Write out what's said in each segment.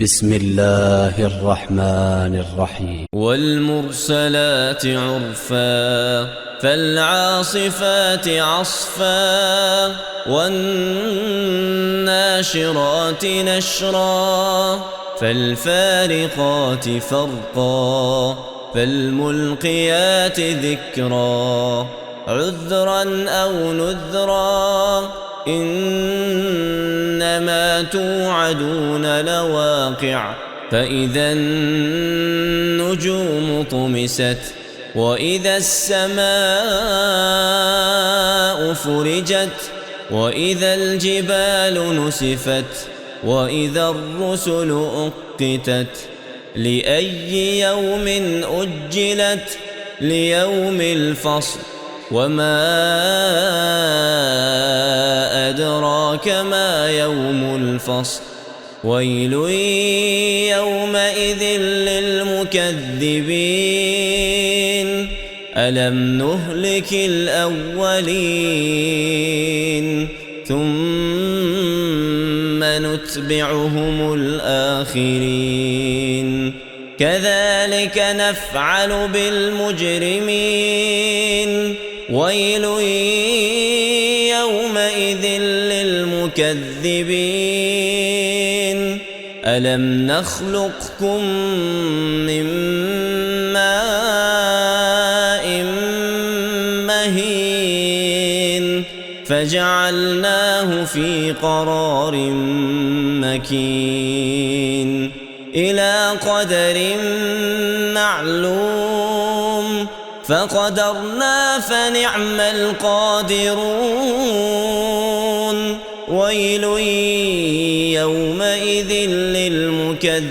بسم الله الرحمن الرحيم والمرسلات عرفا فالعاصفات عصفا والناشرات نشرا فالفارقات فرقا فالملقيات ذكرا عذرا أو نذرا إنما توعدون لواقع فإذا النجوم طمست وإذا السماء فرجت وإذا الجبال نسفت وإذا الرسل أقتت لأي يوم أجلت ليوم الفصل وما أدراك ما يوم الفصل ويل يومئذ للمكذبين ألم نهلك الأولين ثم نتبعهم الآخرين كذلك نفعل بالمجرمين ويل يومئذ للمكذبين ألم نخلقكم من ماء مهين فجعلناه في قرار مكين إلى قدر معلوم فقدرنا فنعم القادرون ويل يومئذ للمكذبين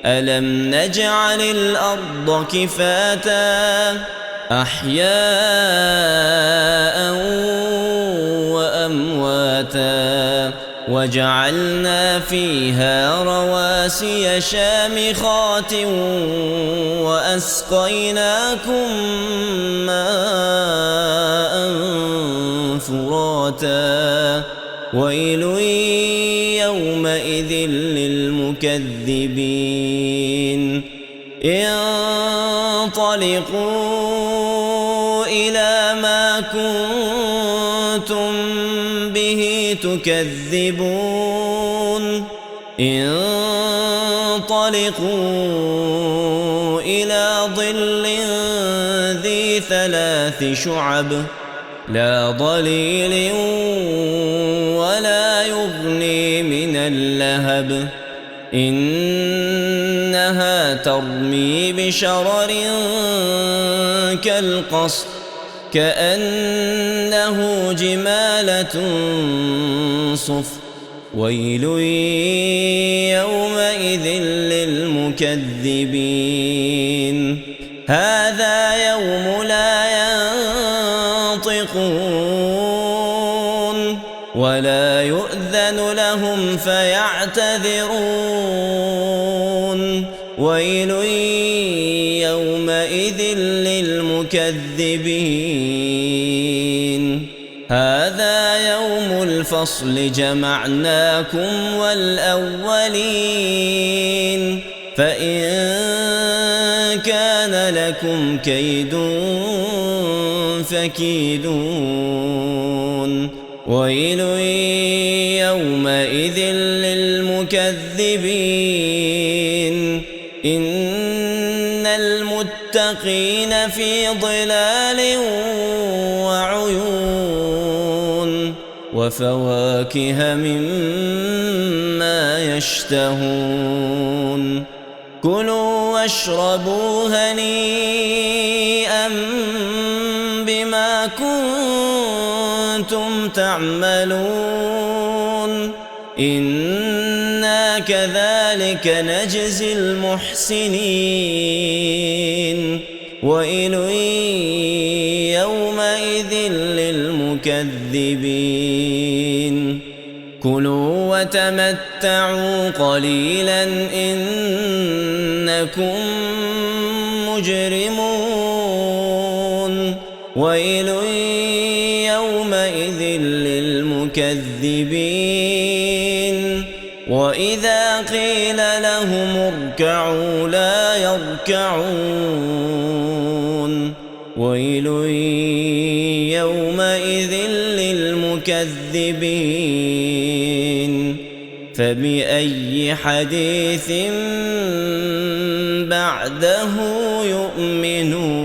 ألم نجعل الأرض كفاتا أحياء وأمواتا وجعلنا فيها رواسي شامخات وأسقيناكم ماء فراتا ويل يومئذ للمكذبين انطلقوا إلى ما كنتم به تكذبون انطلقوا إلى ظل ذي 3 شعب لا ظليل ولا يغني من اللهب إنها ترمي بشرر كالقصر كأنه جمالة صفر ويل يومئذ للمكذبين هذا يوم لا ينطقون ولا يؤذن لهم فيعتذرون ويل يومئذ للمكذبين هذا يوم الفصل جمعناكم والأولين فإن كان لكم كيد فكيدون ويل يومئذ للمكذبين إن المتقين في ظلال وعيون وفواكه مما يشتهون كلوا واشربوا هنيئا بما كنتم تعملون إنا كذلك نجزي المحسنين ويل يومئذ للمكذبين كلوا وتمتعوا قليلا إنكم مجرمون ويل يومئذ للمكذبين وإذا قيل لهم اركعوا لا يركعون ويل يومئذ للمكذبين فبأي حديث بعده يؤمنون